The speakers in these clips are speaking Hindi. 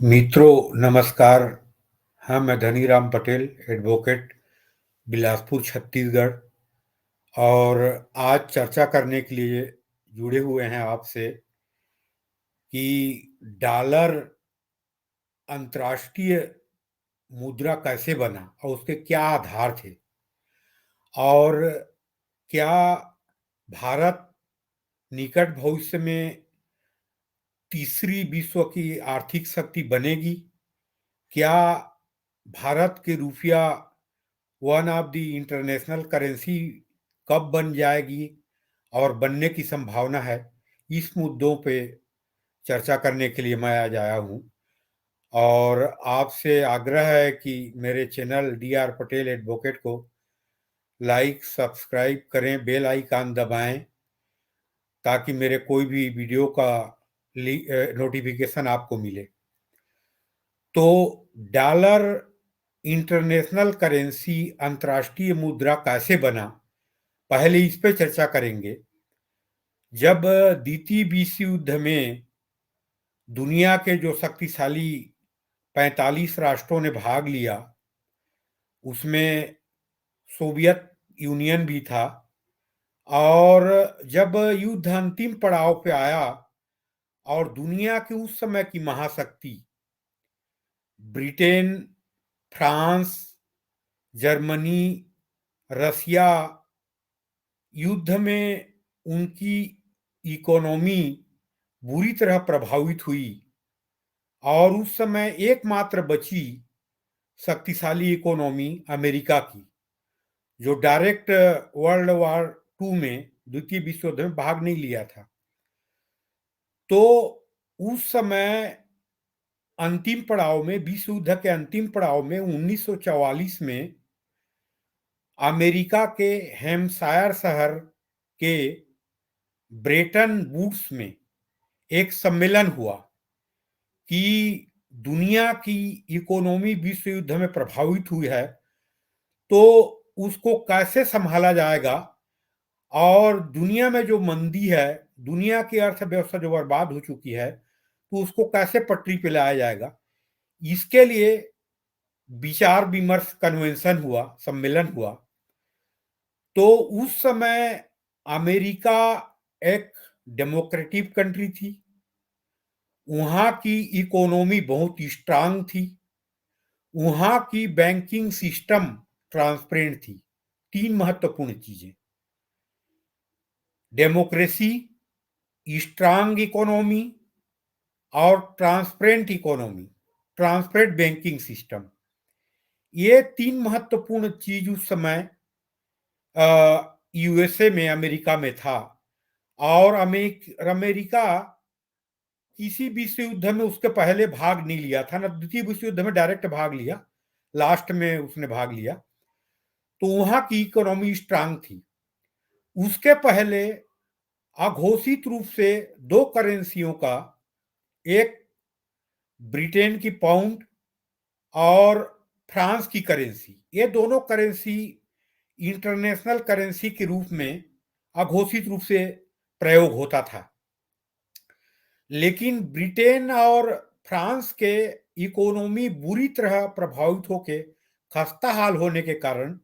मित्रों नमस्कार। हाँ, मैं धनीराम पटेल, एडवोकेट, बिलासपुर छत्तीसगढ़। और आज चर्चा करने के लिए जुड़े हुए हैं आपसे कि डॉलर अंतर्राष्ट्रीय मुद्रा कैसे बना और उसके क्या आधार थे, और क्या भारत निकट भविष्य में तीसरी विश्व की आर्थिक शक्ति बनेगी। क्या भारत के रुपया one of the international currency कब बन जाएगी और बनने की संभावना है। इस मुद्दों पे चर्चा करने के लिए मैं आज आया हूँ, और आपसे आग्रह है कि मेरे चैनल DR पटेल एडवोकेट को लाइक सब्सक्राइब करें, बेल आइकन दबाएं, ताकि मेरे कोई भी वीडियो का नोटिफिकेशन आपको मिले। तो डॉलर इंटरनेशनल करेंसी अंतर्राष्ट्रीय मुद्रा कैसे बना, पहले इस पे चर्चा करेंगे। जब द्वितीय विश्व युद्ध में दुनिया के जो शक्तिशाली 45 राष्ट्रों ने भाग लिया, उसमें सोवियत यूनियन भी था। और जब युद्ध अंतिम पड़ाव पे आया और दुनिया की उस समय की महाशक्ति ब्रिटेन, फ्रांस, जर्मनी, रसिया, युद्ध में उनकी इकोनॉमी बुरी तरह प्रभावित हुई, और उस समय एकमात्र बची शक्तिशाली इकोनॉमी अमेरिका की, जो डायरेक्ट वर्ल्ड वॉर टू में, द्वितीय विश्व युद्ध में भाग नहीं लिया था। तो उस समय अंतिम पड़ाव में, विश्व युद्ध के अंतिम पड़ाव में 1944 में अमेरिका के हैम्पशायर शहर के ब्रेटन वुड्स में एक सम्मेलन हुआ कि दुनिया की इकोनॉमी विश्व युद्ध में प्रभावित हुई है, तो उसको कैसे संभाला जाएगा, और दुनिया में जो मंदी है, दुनिया की अर्थव्यवस्था जो बर्बाद हो चुकी है, तो उसको कैसे पटरी पे लाया जाएगा। इसके लिए विचार विमर्श कन्वेंशन हुआ, सम्मेलन हुआ। तो उस समय अमेरिका एक डेमोक्रेटिक कंट्री थी, वहां की इकोनॉमी बहुत स्ट्रांग थी, वहां की बैंकिंग सिस्टम ट्रांसपेरेंट थी। तीन महत्वपूर्ण चीजें: डेमोक्रेसी, स्ट्रांग इकोनॉमी और transparent economy, transparent banking system. ये तीन महत्वपूर्ण चीज उस समय USA में, अमेरिका में था। और अमेरिका किसी विश्व युद्ध में उसके पहले भाग नहीं लिया था ना, द्वितीय विश्व युद्ध में डायरेक्ट भाग लिया, लास्ट में उसने भाग लिया। तो वहां की इकोनॉमी स्ट्रांग थी। उसके पहले अघोषित रूप से दो करेंसियों का, एक ब्रिटेन की पाउंड और फ्रांस की करेंसी, ये दोनों करेंसी इंटरनेशनल करेंसी के रूप में अघोषित रूप से प्रयोग होता था। लेकिन ब्रिटेन और फ्रांस के इकोनॉमी बुरी तरह प्रभावित होकर खस्ता हाल होने के कारण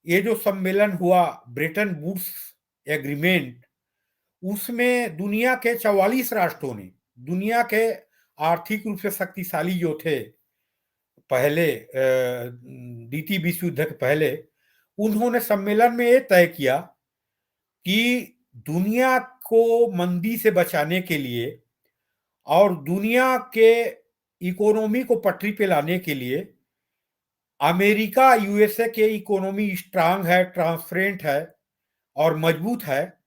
ये जो सम्मेलन हुआ, ब्रेटन वुड्स एग्रीमेंट, उसमें दुनिया के 44 राष्ट्रों ने, दुनिया के आर्थिक रूप से शक्तिशाली जो थे पहले, द्वितीय विश्व युद्ध के पहले, उन्होंने सम्मेलन में यह तय किया कि दुनिया को मंदी से बचाने के लिए और दुनिया के इकोनॉमी को पटरी पे लाने के लिए, अमेरिका USA के इकोनॉमी स्ट्रांग है, ट्रांसपेरेंट है और मजबूत है,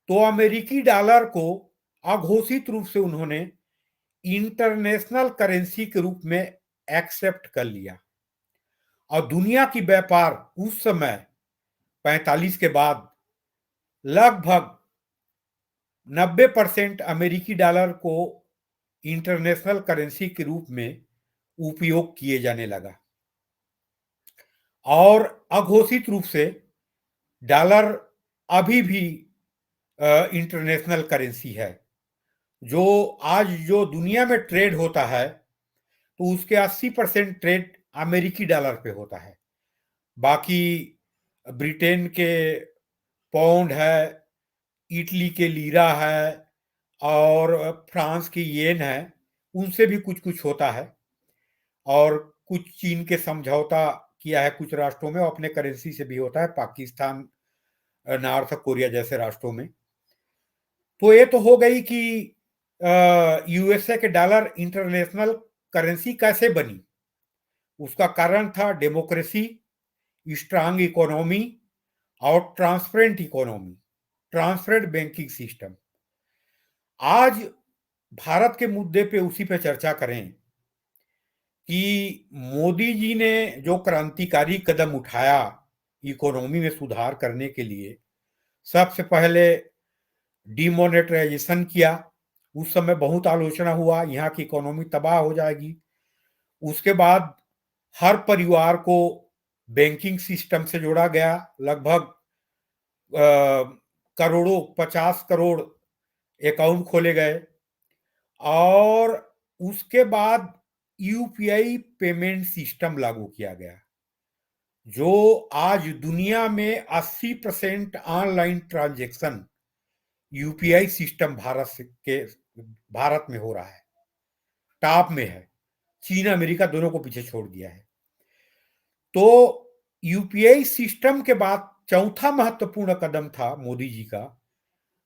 तो अमेरिकी डॉलर को अघोषित रूप से उन्होंने इंटरनेशनल करेंसी के रूप में एक्सेप्ट कर लिया। और दुनिया की व्यापार उस समय 45 के बाद लगभग 90% अमेरिकी डॉलर को इंटरनेशनल करेंसी के रूप में उपयोग किए जाने लगा। और अघोषित रूप से डॉलर अभी भी इंटरनेशनल करेंसी है, जो आज जो दुनिया में ट्रेड होता है तो उसके 80% ट्रेड अमेरिकी डॉलर पे होता है। बाकी ब्रिटेन के पाउंड है, इटली के लीरा है और फ्रांस की येन है, उनसे भी कुछ कुछ होता है। और कुछ चीन के समझौता किया है कुछ राष्ट्रों में, और अपने करेंसी से भी होता है, पाकिस्तान, नॉर्थ कोरिया जैसे राष्ट्रों में। तो ये तो हो गई कि यूएसए के डॉलर इंटरनेशनल करेंसी कैसे बनी। उसका कारण था डेमोक्रेसी, स्ट्रांग इकोनॉमी और transparent economy, transparent banking system. आज भारत के मुद्दे पे उसी पे चर्चा करें कि मोदी जी ने जो क्रांतिकारी कदम उठाया इकोनॉमी में सुधार करने के लिए। सबसे पहले डिमोनेटाइजेशन किया। उस समय बहुत आलोचना हुआ, यहाँ की इकोनॉमी तबाह हो जाएगी। उसके बाद हर परिवार को बैंकिंग सिस्टम से जोड़ा गया। लगभग करोड़ों, 50 करोड़ अकाउंट खोले गए। और उसके बाद यूपीआई पेमेंट सिस्टम लागू किया गया, जो आज दुनिया में 80% online transaction UPI system Bharat में हो रहा है, टॉप में है। चीन अमेरिका दोनों को पीछे छोड़ दिया है। तो यूपीआई सिस्टम के बाद चौथा महत्वपूर्ण कदम था मोदी जी का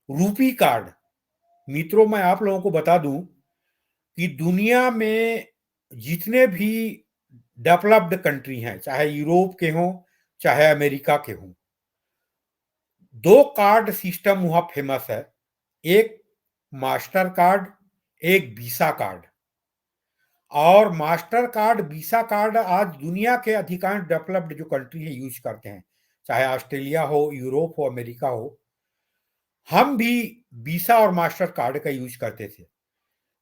रूपी कार्ड। मित्रों, मैं आप लोगों को बता दूं कि दुनिया में जितने भी डेवलप्ड कंट्री हैं, चाहे यूरोप के हों चाहे अमेरिका के हों, दो कार्ड सिस्टम वहां फेमस है। एक मास्टर कार्ड, एक वीसा कार्ड। और मास्टर कार्ड, वीसा कार्ड आज दुनिया के अधिकांश डेवलप्ड जो कंट्री है यूज करते हैं, चाहे ऑस्ट्रेलिया हो, यूरोप हो, अमेरिका हो। हम भी वीसा और मास्टर कार्ड का यूज करते थे।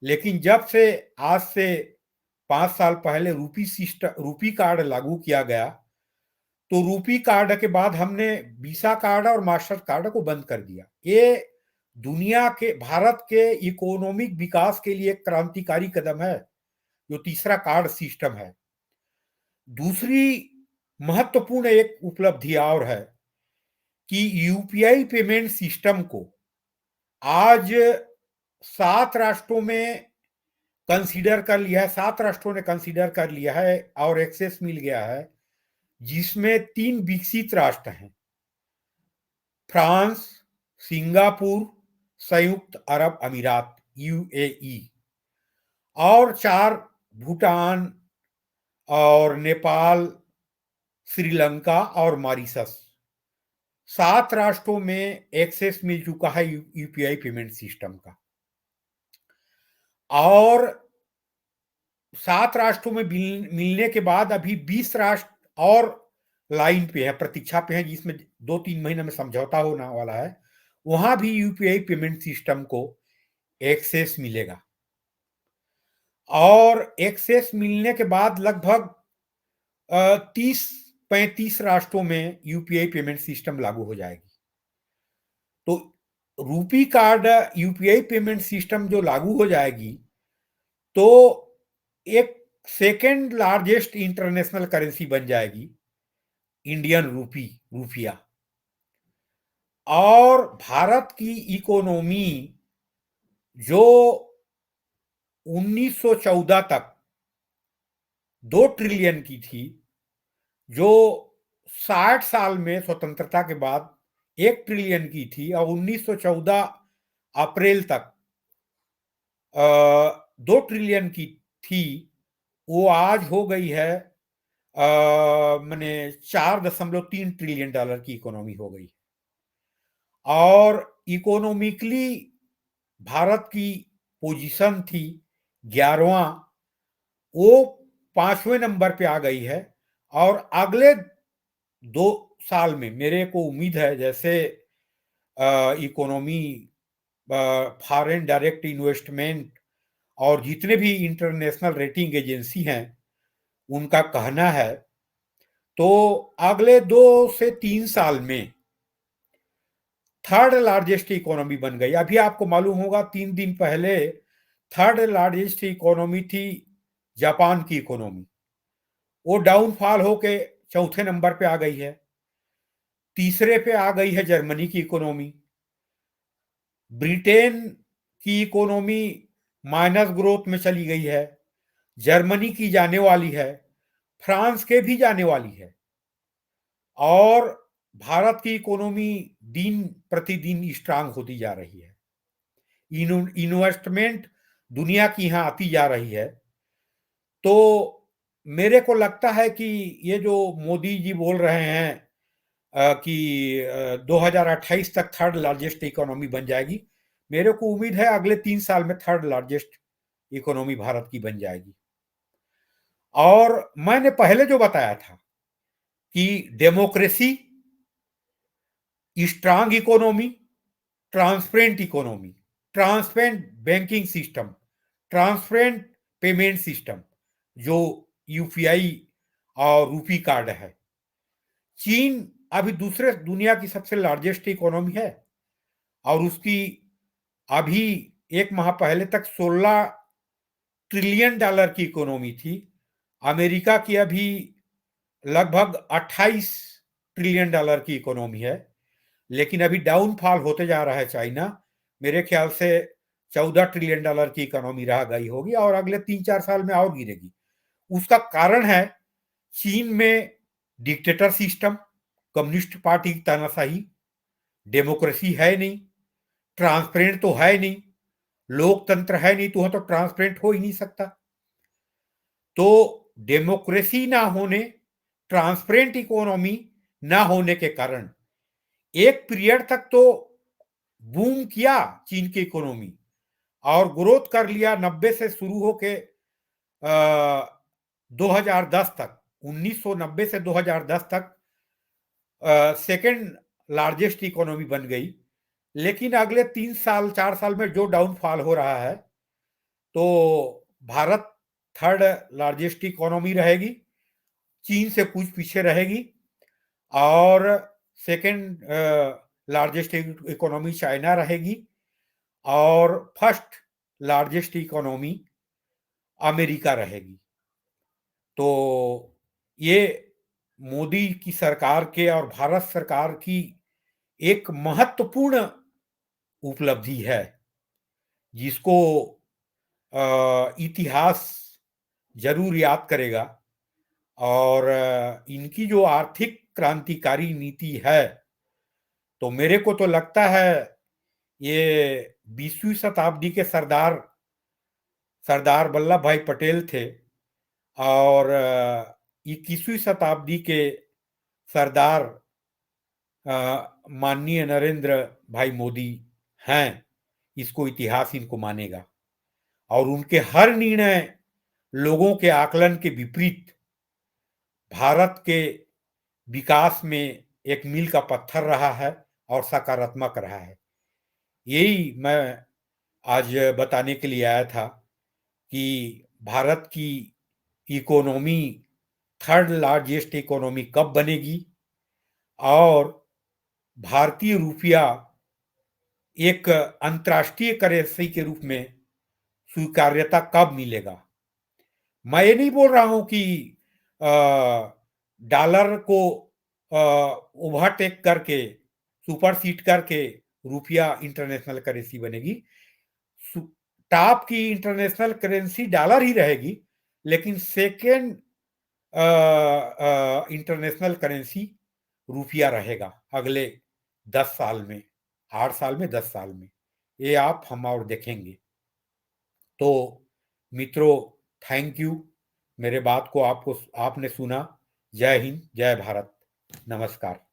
लेकिन जब से आज से 5 साल पहले रूपी कार्ड लागू किया गया, तो रूपी कार्ड के बाद हमने वीसा कार्ड और मास्टर कार्ड को बंद कर दिया। ये दुनिया के, भारत के इकोनॉमिक विकास के लिए एक क्रांतिकारी कदम है, जो तीसरा कार्ड सिस्टम है। दूसरी महत्वपूर्ण एक उपलब्धि और है कि यूपीआई पेमेंट सिस्टम को आज 7 राष्ट्रों में कंसीडर कर लिया है, 7 राष्ट्रों ने कंसीडर कर लिया है और एक्सेस मिल गया है, जिसमें 3 विकसित राष्ट्र हैं, फ्रांस, सिंगापुर, संयुक्त अरब अमीरात यूएई, और 4 भूटान और नेपाल, श्रीलंका और मॉरिशस। 7 राष्ट्रों में एक्सेस मिल चुका है यूपीआई पेमेंट सिस्टम का। और 7 राष्ट्रों में मिलने के बाद अभी 20 राष्ट्र और लाइन पे है, प्रतीक्षा पे है, जिसमें 2-3 महीने में समझौता होने वाला है। वहां भी यूपीआई पेमेंट सिस्टम को एक्सेस मिलेगा। और एक्सेस मिलने के बाद लगभग 30-35 राष्ट्रों में यूपीआई पेमेंट सिस्टम लागू हो जाएगी। तो रूपी कार्ड यूपीआई पेमेंट सिस्टम जो लागू हो जाएगी, तो एक सेकेंड लार्जेस्ट इंटरनेशनल करेंसी बन जाएगी, इंडियन रुपया। और भारत की इकोनॉमी जो 1914 तक 2 ट्रिलियन की थी, जो 60 साल में स्वतंत्रता के बाद 1 ट्रिलियन की थी, और 1914 अप्रैल तक 2 ट्रिलियन की थी, वो आज हो गई है मैंने 4.3 ट्रिलियन डॉलर की इकोनॉमी हो गई। और इकोनॉमिकली भारत की पोजीशन थी 11वां, वो 5वें नंबर पे आ गई है। और अगले 2 साल में मेरे को उम्मीद है, जैसे इकोनॉमी, फॉरेन डायरेक्ट इन्वेस्टमेंट और जितने भी इंटरनेशनल रेटिंग एजेंसी हैं, उनका कहना है, तो अगले 2 से 3 साल में थर्ड लार्जेस्ट इकोनॉमी बन गई। अभी आपको मालूम होगा 3 दिन पहले थर्ड लार्जेस्ट इकोनॉमी थी जापान की इकोनॉमी, वो डाउनफॉल होके चौथे नंबर पे आ गई है। तीसरे पे आ गई है जर्मनी की इकोनॉमी। ब्रिटेन की इकोनॉमी माइनस ग्रोथ में चली गई है। जर्मनी की जाने वाली है, फ्रांस के भी जाने वाली है, और भारत की इकोनॉमी दिन प्रतिदिन स्ट्रांग होती जा रही है। इन्वेस्टमेंट दुनिया की यहां आती जा रही है। तो मेरे को लगता है कि ये जो मोदी जी बोल रहे हैं कि 2028 तक थर्ड लार्जेस्ट इकोनॉमी बन जाएगी, मेरे को उम्मीद है अगले 3 साल में थर्ड लार्जेस्ट इकोनॉमी भारत की बन जाएगी। और मैंने पहले जो बताया था कि democracy, strong economy, transparent economy, transparent banking system, transparent payment system, जो यूपीआई और रूपी कार्ड है। चीन अभी दूसरे दुनिया की सबसे लार्जेस्ट इकोनॉमी है, और उसकी अभी एक माह पहले तक 16 ट्रिलियन डॉलर की इकोनॉमी थी। अमेरिका की अभी लगभग 28 ट्रिलियन डॉलर की इकोनॉमी है, लेकिन अभी डाउनफॉल होते जा रहा है चाइना। मेरे ख्याल से 14 ट्रिलियन डॉलर की इकोनॉमी रह गई होगी और अगले 3-4 साल में और गिरेगी। उसका कारण है चीन में डिक्टेटर सिस्टम, कम्युनिस्ट पार्टी की तानाशाही, डेमोक्रेसी है नहीं, ट्रांसपेरेंट तो है नहीं, लोकतंत्र है नहीं, तो ट्रांसपेरेंट हो ही नहीं सकता। तो डेमोक्रेसी ना होने, ट्रांसपेरेंट इकोनॉमी ना होने के कारण एक पीरियड तक तो बूम किया चीन की इकोनॉमी और ग्रोथ कर लिया। 90 से शुरू होके 2010 तक, 1990 से 2010 तक सेकेंड लार्जेस्ट इकोनॉमी बन गई। लेकिन अगले 3 साल 4 साल में जो डाउनफॉल हो रहा है, तो भारत थर्ड लार्जेस्ट इकोनॉमी रहेगी, चीन से कुछ पीछे रहेगी, और सेकेंड लार्जेस्ट इकोनॉमी चाइना रहेगी, और फर्स्ट लार्जेस्ट इकोनॉमी अमेरिका रहेगी। तो ये मोदी की सरकार के और भारत सरकार की एक महत्वपूर्ण उपलब्धि है, जिसको इतिहास जरूर याद करेगा। और इनकी जो आर्थिक क्रांतिकारी नीति है, तो मेरे को तो लगता है ये 20वीं शताब्दी के सरदार सरदार वल्लभ भाई पटेल थे, और 21वीं शताब्दी के सरदार माननीय नरेंद्र भाई मोदी हैं। इसको इतिहास इनको मानेगा, और उनके हर निर्णय लोगों के आकलन के विपरीत भारत के विकास में एक मील का पत्थर रहा है और सकारात्मक रहा है। यही मैं आज बताने के लिए आया था कि भारत की इकोनॉमी थर्ड लार्जेस्ट इकोनॉमी कब बनेगी, और भारतीय रुपया एक अंतर्राष्ट्रीय करेंसी के रूप में स्वीकार्यता कब मिलेगा। मैं ये नहीं बोल रहा हूं कि डॉलर को ओवरटेक करके, सुपरसीड करके रुपया इंटरनेशनल करेंसी बनेगी। टॉप की इंटरनेशनल करेंसी डॉलर ही रहेगी, लेकिन सेकेंड इंटरनेशनल करेंसी रुपया रहेगा अगले 10 साल में, 8 साल में, 10 साल में। ये आप हम और देखेंगे। तो मित्रों, थैंक यू, मेरे बात को आपने सुना। जय हिंद, जय भारत, नमस्कार।